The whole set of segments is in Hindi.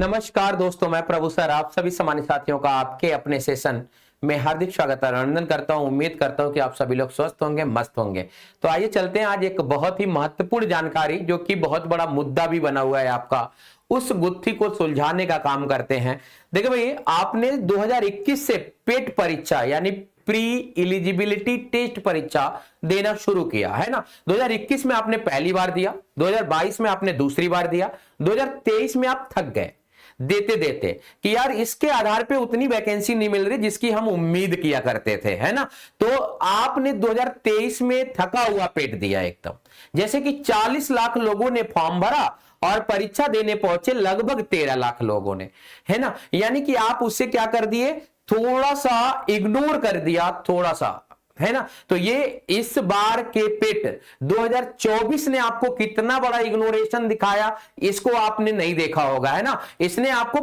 नमस्कार दोस्तों, मैं प्रभु सर आप सभी सामान्य साथियों का आपके अपने सेशन में हार्दिक स्वागत और अभिनंदन करता हूं। उम्मीद करता हूं कि आप सभी लोग स्वस्थ होंगे, मस्त होंगे। तो आइए चलते हैं आज एक बहुत ही महत्वपूर्ण जानकारी जो कि बहुत बड़ा मुद्दा भी बना हुआ है आपका, उस गुत्थी को सुलझाने का काम करते हैं। देखिए भाई, आपने 2021 से पेट परीक्षा यानी प्री एलिजिबिलिटी टेस्ट परीक्षा देना शुरू किया है ना। 2021 में आपने पहली बार दिया, 2022 में आपने दूसरी बार दिया, 2023 में आप थक गए देते देते कि यार इसके आधार पे उतनी वैकेंसी नहीं मिल रही जिसकी हम उम्मीद किया करते थे, है ना। तो आपने 2023 में थका हुआ पेट दिया एकदम, जैसे कि 40 लाख लोगों ने फॉर्म भरा और परीक्षा देने पहुंचे लगभग 13 लाख लोगों ने, है ना। यानी कि आप उससे क्या कर दिए, थोड़ा सा इग्नोर कर दिया, थोड़ा सा, है ना। तो ये इस बार के पेट 2024 ने आपको कितना बड़ा इग्नोरेशन दिखाया, इसको आपने नहीं देखा होगा, है ना। इसने आपको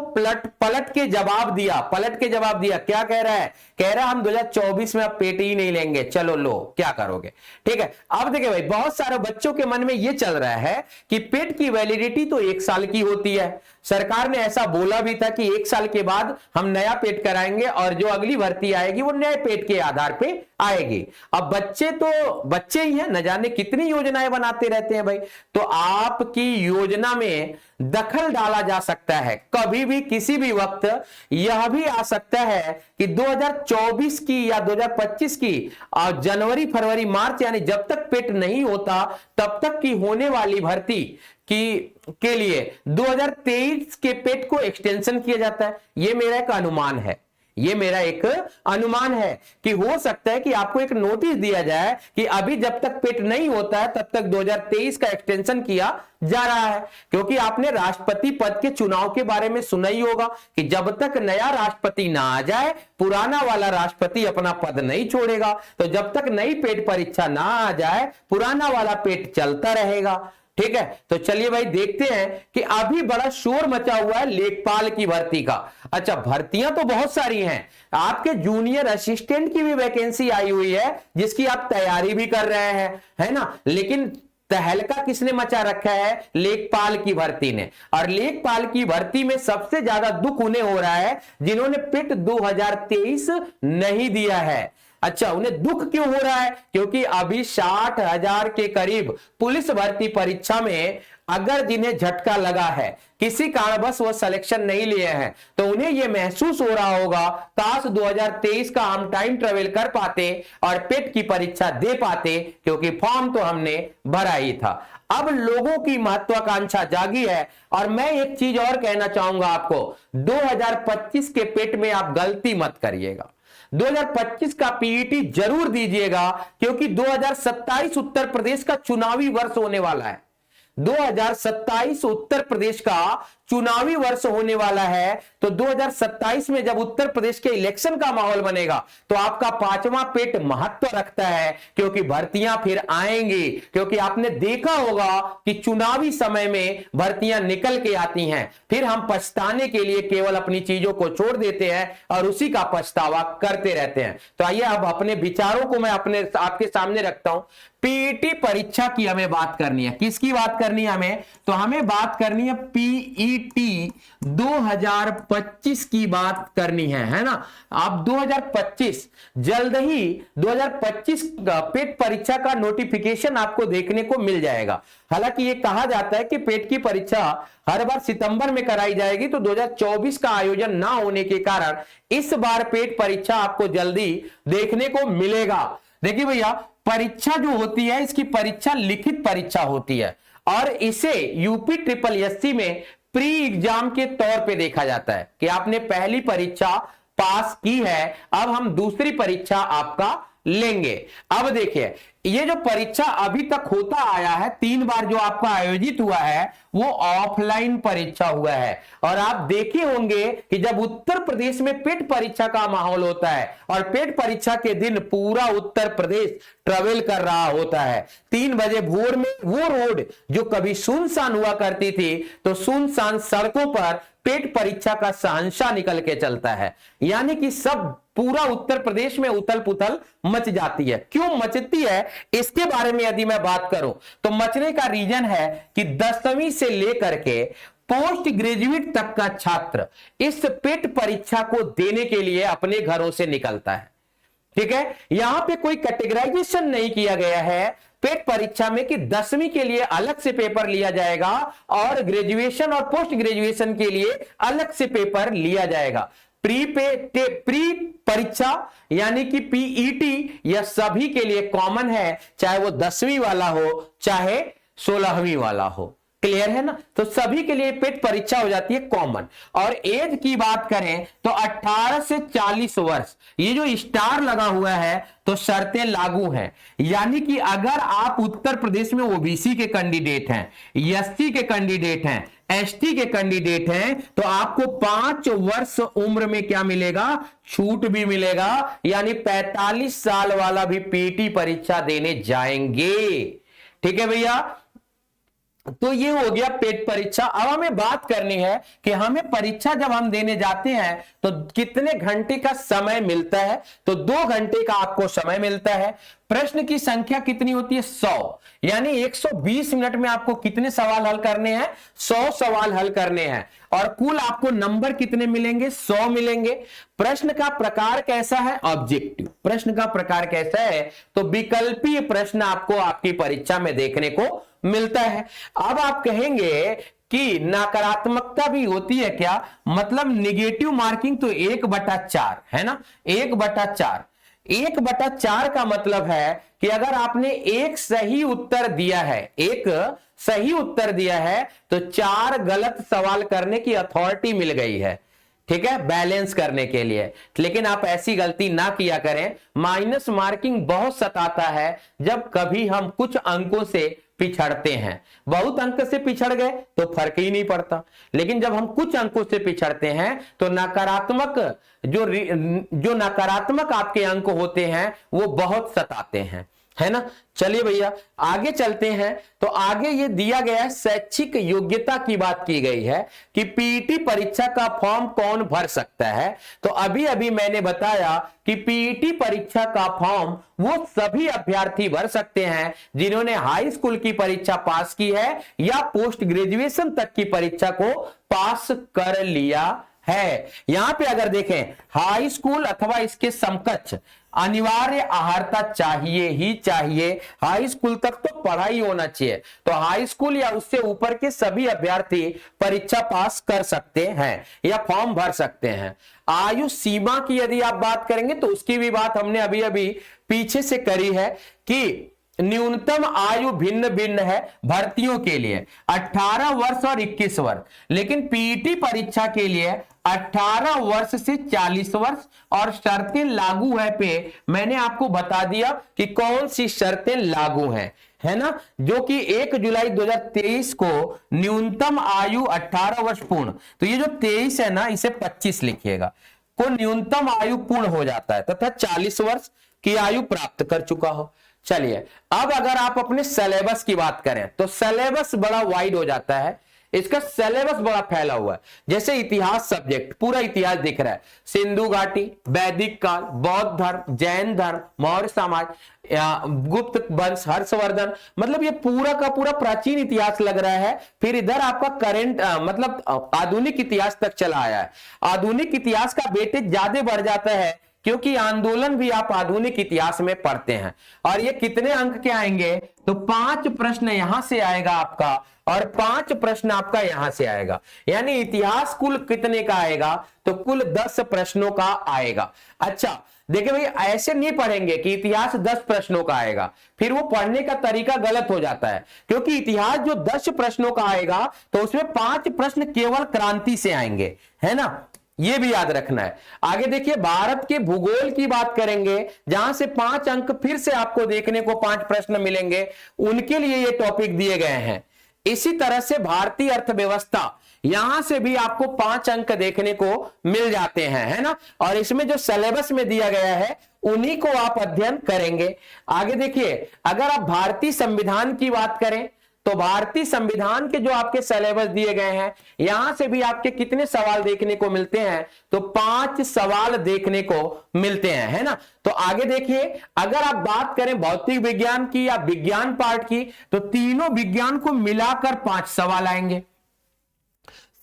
पलट के जवाब दिया। क्या कह रहा है, कह रहा है हम 2024 में अब पेट ही नहीं लेंगे, चलो लो क्या करोगे। ठीक है, अब देखिए भाई, बहुत सारे बच्चों के मन में यह चल रहा है कि पेट की वैलिडिटी तो 1 साल की होती है। सरकार ने ऐसा बोला भी था कि 1 साल के बाद हम नया पेट कराएंगे और जो अगली भर्ती आएगी वो नए पेट के आधार पे आएगी। अब बच्चे तो बच्चे ही हैं, न जाने कितनी योजनाएं बनाते रहते हैं भाई। तो आपकी योजना में दखल डाला जा सकता है कभी भी, किसी भी वक्त। यह भी आ सकता है कि 2024 की या 2025 की जनवरी फरवरी मार्च यानी जब तक पेट नहीं होता तब तक की होने वाली भर्ती के लिए 2023 के पेट को एक्सटेंशन किया जाता है। यह मेरा एक अनुमान है कि हो सकता है कि आपको एक नोटिस दिया जाए कि अभी जब तक पेट नहीं होता है तब तक 2023 का एक्सटेंशन किया जा रहा है। क्योंकि आपने राष्ट्रपति पद के चुनाव के बारे में सुना ही होगा कि जब तक नया राष्ट्रपति ना आ जाए पुराना वाला राष्ट्रपति अपना पद नहीं छोड़ेगा। तो जब तक नई पेट परीक्षा ना आ जाए पुराना वाला पेट चलता रहेगा। ठीक है, तो चलिए भाई देखते हैं कि अभी बड़ा शोर मचा हुआ है लेखपाल की भर्ती का। अच्छा, भर्तियां तो बहुत सारी हैं, आपके जूनियर असिस्टेंट की भी वैकेंसी आई हुई है जिसकी आप तैयारी भी कर रहे हैं, है ना। लेकिन तहलका किसने मचा रखा है, लेखपाल की भर्ती ने। और लेखपाल की भर्ती में सबसे ज्यादा दुख उन्हें हो रहा है जिन्होंने पिट 2023 नहीं दिया है। अच्छा, उन्हें दुख क्यों हो रहा है, क्योंकि अभी 60,000 के करीब पुलिस भर्ती परीक्षा में अगर जिन्हें झटका लगा है, किसी कारणवश वो सिलेक्शन नहीं लिए हैं, तो उन्हें यह महसूस हो रहा होगा काश 2023 का हम टाइम ट्रेवल कर पाते और पेट की परीक्षा दे पाते, क्योंकि फॉर्म तो हमने भरा ही था। अब लोगों की महत्वाकांक्षा जागी है। और मैं एक चीज और कहना चाहूंगा आपको, 2025 के पेट में आप गलती मत करिएगा। 2025 का पीईटी जरूर दीजिएगा, क्योंकि 2027 उत्तर प्रदेश का चुनावी वर्ष होने वाला है। 2027 उत्तर प्रदेश का चुनावी वर्ष होने वाला है। तो 2027 में जब उत्तर प्रदेश के इलेक्शन का माहौल बनेगा तो आपका 5वां पेट महत्व रखता है, क्योंकि भर्तियां फिर आएंगी। क्योंकि आपने देखा होगा कि चुनावी समय में भर्तियां निकल के आती हैं, फिर हम पछताने के लिए केवल अपनी चीजों को छोड़ देते हैं और उसी का पछतावा करते रहते हैं। तो आइए अब अपने विचारों को मैं आपके सामने रखता हूं। पीईटी परीक्षा की हमें बात करनी है। किसकी बात करनी है हमें, तो हमें बात करनी है पीईटी 2025 की बात करनी है ना। अब 2025 जल्द ही 2025 पेट परीक्षा का नोटिफिकेशन आपको देखने को मिल जाएगा। हालांकि ये कहा जाता है कि पेट की परीक्षा हर बार सितंबर में कराई जाएगी, तो 2024 का आयोजन ना होने के कारण इस बार पेट परीक्षा आपको जल्दी देखने को मिलेगा। देखिए भैया, परीक्षा जो होती है इसकी परीक्षा लिखित परीक्षा होती है और इसे यूपी ट्रिपल एससी में प्री एग्जाम के तौर पे देखा जाता है कि आपने पहली परीक्षा पास की है, अब हम दूसरी परीक्षा आपका लेंगे। अब देखिए, ये जो परीक्षा अभी तक होता आया है, 3 बार जो आपका आयोजित हुआ है वो ऑफलाइन परीक्षा हुआ है। और आप देखे होंगे कि जब उत्तर प्रदेश में पेट परीक्षा का माहौल होता है और पेट परीक्षा के दिन पूरा उत्तर प्रदेश ट्रेवल कर रहा होता है, 3 बजे भोर में वो रोड जो कभी सुनसान हुआ करती थी, तो सुनसान सड़कों पर पेट परीक्षा का शहंशाह निकल के चलता है। यानी कि सब पूरा उत्तर प्रदेश में उथल पुथल मच जाती है। क्यों मचती है इसके बारे में यदि मैं बात करूं तो मचने का रीजन है कि 10वीं से लेकर के पोस्ट ग्रेजुएट तक का छात्र इस पेट परीक्षा को देने के लिए अपने घरों से निकलता है। ठीक है, यहां पे कोई कैटेगराइजेशन नहीं किया गया है पेट परीक्षा में कि 10वीं के लिए अलग से पेपर लिया जाएगा और ग्रेजुएशन और पोस्ट ग्रेजुएशन के लिए अलग से पेपर लिया जाएगा। प्री परीक्षा यानी कि पीईटी यह सभी के लिए कॉमन है, चाहे वो 10वीं वाला हो चाहे 16वीं वाला हो। क्लियर है ना? तो सभी के लिए पेट परीक्षा हो जाती है कॉमन। और एज की बात करें तो 18 से 40 वर्ष, ये जो स्टार लगा हुआ है तो शर्तें लागू हैं। यानी कि अगर आप उत्तर प्रदेश में ओबीसी के कैंडिडेट हैं, एससी के कैंडिडेट हैं, एसटी के कैंडिडेट हैं, तो आपको 5 वर्ष उम्र में क्या मिलेगा? छूट भी मिलेगा। यानी 45 साल वाला भी पीटी परीक्षा देने जाएंगे। ठीक है भैया, तो ये हो गया पेट परीक्षा। अब हमें बात करनी है कि हमें परीक्षा जब हम देने जाते हैं तो कितने घंटे का समय मिलता है। तो 2 घंटे का आपको समय मिलता है। प्रश्न की संख्या कितनी होती है? 100, यानी 120 मिनट में आपको कितने सवाल हल करने हैं? 100 सवाल हल करने हैं। और कुल आपको नंबर कितने मिलेंगे? 100 मिलेंगे। प्रश्न का प्रकार कैसा है? ऑब्जेक्टिव। प्रश्न का प्रकार कैसा है? तो विकल्पीय प्रश्न आपको आपकी परीक्षा में देखने को मिलता है। अब आप कहेंगे कि नकारात्मकता भी होती है क्या? मतलब निगेटिव मार्किंग तो 1/4 है ना, 1/4। 1/4 का मतलब है कि अगर आपने एक सही उत्तर दिया है, एक सही उत्तर दिया है, तो 4 गलत सवाल करने की अथॉरिटी मिल गई है। ठीक है, बैलेंस करने के लिए। लेकिन आप ऐसी गलती ना किया करें। माइनस मार्किंग बहुत सताता है जब कभी हम कुछ अंकों से पिछड़ते हैं। बहुत अंक से पिछड़ गए तो फर्क ही नहीं पड़ता, लेकिन जब हम कुछ अंकों से पिछड़ते हैं तो नकारात्मक जो नकारात्मक आपके अंक होते हैं वो बहुत सताते हैं, है ना। चलिए भैया आगे चलते हैं। तो आगे ये दिया गया है, शैक्षिक योग्यता की बात की गई है कि पीईटी परीक्षा का फॉर्म कौन भर सकता है। तो अभी अभी मैंने बताया कि पीईटी परीक्षा का फॉर्म वो सभी अभ्यर्थी भर सकते हैं जिन्होंने हाई स्कूल की परीक्षा पास की है या पोस्ट ग्रेजुएशन तक की परीक्षा को पास कर लिया है। यहां पे अगर देखें, हाई स्कूल अथवा इसके समकक्ष अनिवार्य अहर्ता चाहिए ही चाहिए। हाई स्कूल तक तो पढ़ाई होना चाहिए। तो हाई स्कूल या उससे ऊपर के सभी अभ्यर्थी परीक्षा पास कर सकते हैं या फॉर्म भर सकते हैं। आयु सीमा की यदि आप बात करेंगे तो उसकी भी बात हमने अभी अभी पीछे से करी है कि न्यूनतम आयु भिन्न भिन्न है भर्तियों के लिए 18 वर्ष और 21 वर्ष, लेकिन पीईटी परीक्षा के लिए 18 वर्ष से 40 वर्ष। और शर्तें लागू है पे मैंने आपको बता दिया कि कौन सी शर्तें लागू हैं, है ना। जो कि 1 जुलाई 2023 को न्यूनतम आयु 18 वर्ष पूर्ण, तो ये जो 23 है ना इसे 25 लिखिएगा, को न्यूनतम आयु पूर्ण हो जाता है तथा 40 वर्ष की आयु प्राप्त कर चुका हो। चलिए अब अगर आप अपने सिलेबस की बात करें तो सिलेबस बड़ा वाइड हो जाता है। इसका सिलेबस बड़ा फैला हुआ है। जैसे इतिहास सब्जेक्ट, पूरा इतिहास दिख रहा है, सिंधु घाटी, वैदिक काल, बौद्ध धर्म, जैन धर्म, मौर्य समाज, गुप्त वंश, हर्षवर्धन, मतलब ये पूरा का पूरा प्राचीन इतिहास लग रहा है। फिर इधर आपका करंट मतलब आधुनिक इतिहास तक चला आया है। आधुनिक इतिहास का वेटेज ज्यादा बढ़ जाता है क्योंकि आंदोलन भी आप आधुनिक इतिहास में पढ़ते हैं। और ये कितने अंक के आएंगे? तो 5 प्रश्न यहां से आएगा आपका और 5 प्रश्न आपका यहां से आएगा। यानी इतिहास कुल कितने का आएगा? तो कुल 10 प्रश्नों का आएगा। अच्छा देखिए भाई, ऐसे नहीं पढ़ेंगे कि इतिहास 10 प्रश्नों का आएगा, फिर वो पढ़ने का तरीका गलत हो जाता है। क्योंकि इतिहास जो 10 प्रश्नों का आएगा तो उसमें 5 प्रश्न केवल क्रांति से आएंगे, है ना, ये भी याद रखना है। आगे देखिए, भारत के भूगोल की बात करेंगे जहां से 5 अंक फिर से आपको देखने को 5 प्रश्न मिलेंगे, उनके लिए ये टॉपिक दिए गए हैं। इसी तरह से भारतीय अर्थव्यवस्था, यहां से भी आपको 5 अंक देखने को मिल जाते हैं, है ना। और इसमें जो सिलेबस में दिया गया है उन्हीं को आप अध्ययन करेंगे। आगे देखिए, अगर आप भारतीय संविधान की बात करें तो भारतीय संविधान के जो आपके सिलेबस दिए गए हैं यहां से भी आपके कितने सवाल देखने को मिलते हैं? तो 5 सवाल देखने को मिलते हैं, है ना। तो आगे देखिए, अगर आप बात करें भौतिक विज्ञान की या विज्ञान पार्ट की तो तीनों विज्ञान को मिलाकर 5 सवाल आएंगे।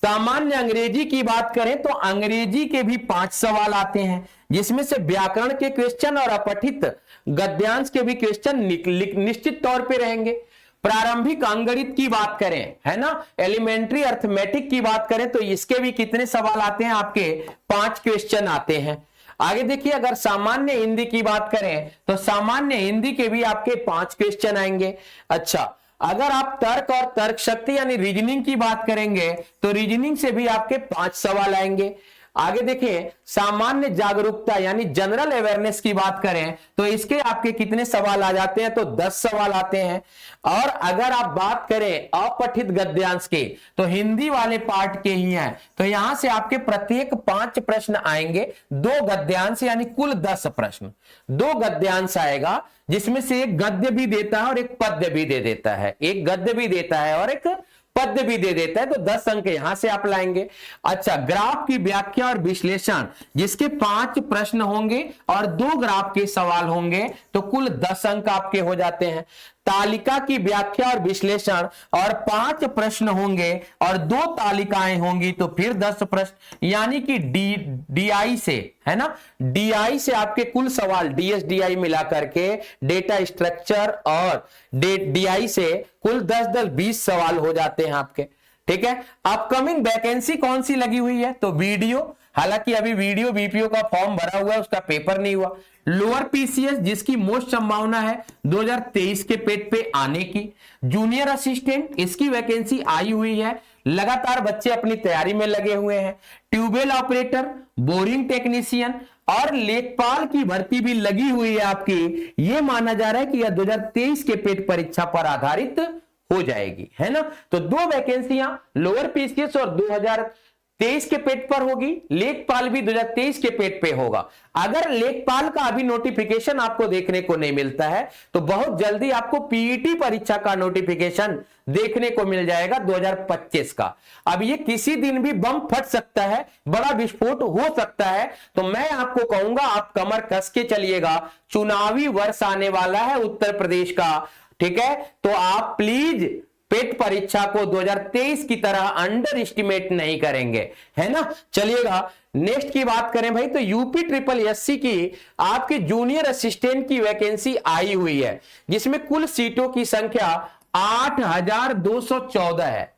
सामान्य अंग्रेजी की बात करें तो अंग्रेजी के भी 5 सवाल आते हैं, जिसमें से व्याकरण के क्वेश्चन और अपठित गद्यांश के भी क्वेश्चन निश्चित तौर पे रहेंगे। प्रारंभिक अंकगणित की बात करें, है ना, एलिमेंट्री अर्थमेटिक की बात करें तो इसके भी कितने सवाल आते हैं, आपके 5 क्वेश्चन आते हैं। आगे देखिए, अगर सामान्य हिंदी की बात करें तो सामान्य हिंदी के भी आपके 5 क्वेश्चन आएंगे। अच्छा, अगर आप तर्क और तर्क शक्ति यानी रीजनिंग की बात करेंगे तो रीजनिंग से भी आपके 5 सवाल आएंगे। आगे देखिए, सामान्य जागरूकता यानी जनरल अवेयरनेस की बात करें तो इसके आपके कितने सवाल आ जाते हैं, तो 10 सवाल आते हैं। और अगर आप बात करें अपठित गद्यांश के तो हिंदी वाले पार्ट के ही हैं, तो यहां से आपके प्रत्येक 5 प्रश्न आएंगे, 2 गद्यांश यानी कुल 10 प्रश्न, 2 गद्यांश आएगा, जिसमें से एक गद्य भी देता है और एक पद्य भी दे देता है, एक गद्य भी देता है और एक पद्य भी दे देता है, तो 10 अंक यहां से आप लाएंगे। अच्छा, ग्राफ की व्याख्या और विश्लेषण जिसके 5 प्रश्न होंगे और 2 ग्राफ के सवाल होंगे, तो कुल 10 अंक आपके हो जाते हैं। तालिका की व्याख्या और विश्लेषण और 5 प्रश्न होंगे और 2 तालिकाएं होंगी, तो फिर 10 प्रश्न, यानी कि डीआई से, है ना, डीआई से आपके कुल सवाल, डीएसडीआई मिला करके डेटा स्ट्रक्चर और डीआई से कुल 10-20 सवाल हो जाते हैं आपके। ठीक है, अपकमिंग वैकेंसी कौन सी लगी हुई है, तो वीडियो, हालांकि अभी वीडियो बीपीओ का फॉर्म भरा हुआ है, उसका पेपर नहीं हुआ। लोअर पीसीएस जिसकी मोस्ट संभावना है 2023 के पेट पे आने की। जूनियर असिस्टेंट इसकी वैकेंसी आई हुई है, लगातार बच्चे अपनी तैयारी में लगे हुए हैं। ट्यूबवेल ऑपरेटर, बोरिंग टेक्नीशियन और लेखपाल की भर्ती भी लगी हुई है आपकी। यह माना जा रहा है कि यह 2023 के पेट परीक्षा पर आधारित हो जाएगी, है ना। तो 2 वैकेंसियां लोअर पीसीएस और 2023 के पेट पर होगी, लेखपाल भी 2023 के पेट पे होगा। अगर लेखपाल का अभी नोटिफिकेशन आपको देखने को नहीं मिलता है तो बहुत जल्दी आपको पीईटी परीक्षा का नोटिफिकेशन देखने को मिल जाएगा 2025 का। अब ये किसी दिन भी बम फट सकता है, बड़ा विस्फोट हो सकता है, तो मैं आपको कहूंगा आप कमर कस के चलिएगा, चुनावी वर्ष आने वाला है उत्तर प्रदेश का। ठीक है, तो आप प्लीज पेट परीक्षा को 2023 की तरह अंडर एस्टिमेट नहीं करेंगे, है ना। चलिएगा नेक्स्ट की बात करें भाई, तो यूपी ट्रिपल एससी की आपकी जूनियर असिस्टेंट की वैकेंसी आई हुई है, जिसमें कुल सीटों की संख्या 8214 है।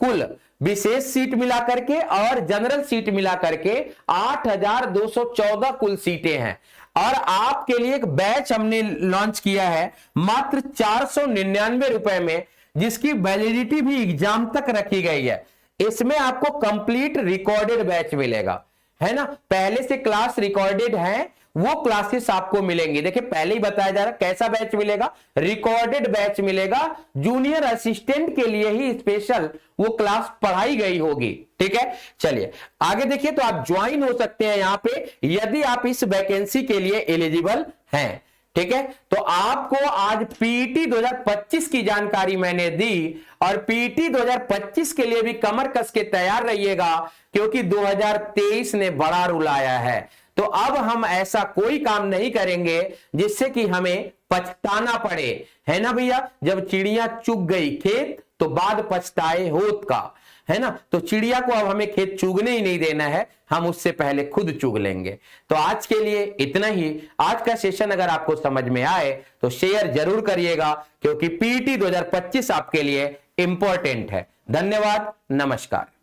कुल विशेष सीट मिला करके और जनरल सीट मिला करके 8214 कुल सीटें हैं। और आपके लिए एक बैच हमने लॉन्च किया है मात्र 499 रुपए में, जिसकी वैलिडिटी भी एग्जाम तक रखी गई है। इसमें आपको कंप्लीट रिकॉर्डेड बैच मिलेगा, है ना। पहले से क्लास रिकॉर्डेड है, वो क्लासेस आपको मिलेंगी। देखिए पहले ही बताया जा रहा है कैसा बैच मिलेगा, रिकॉर्डेड बैच मिलेगा। जूनियर असिस्टेंट के लिए ही स्पेशल वो क्लास पढ़ाई गई होगी। ठीक है, चलिए आगे देखिए, तो आप ज्वाइन हो सकते हैं यहां पे यदि आप इस वैकेंसी के लिए एलिजिबल हैं। ठीक है, तो आपको आज पीईटी 2025 की जानकारी मैंने दी, और पीईटी 2025 के लिए भी कमर कस के तैयार रहिएगा, क्योंकि 2023 ने बड़ा रुलाया है। तो अब हम ऐसा कोई काम नहीं करेंगे जिससे कि हमें पछताना पड़े, है ना भैया। जब चिड़िया चुग गई खेत तो बाद पछताए होत का, है ना। तो चिड़िया को अब हमें खेत चुगने ही नहीं देना है, हम उससे पहले खुद चुग लेंगे। तो आज के लिए इतना ही। आज का सेशन अगर आपको समझ में आए तो शेयर जरूर करिएगा, क्योंकि पीईटी 2025 आपके लिए इंपॉर्टेंट है। धन्यवाद, नमस्कार।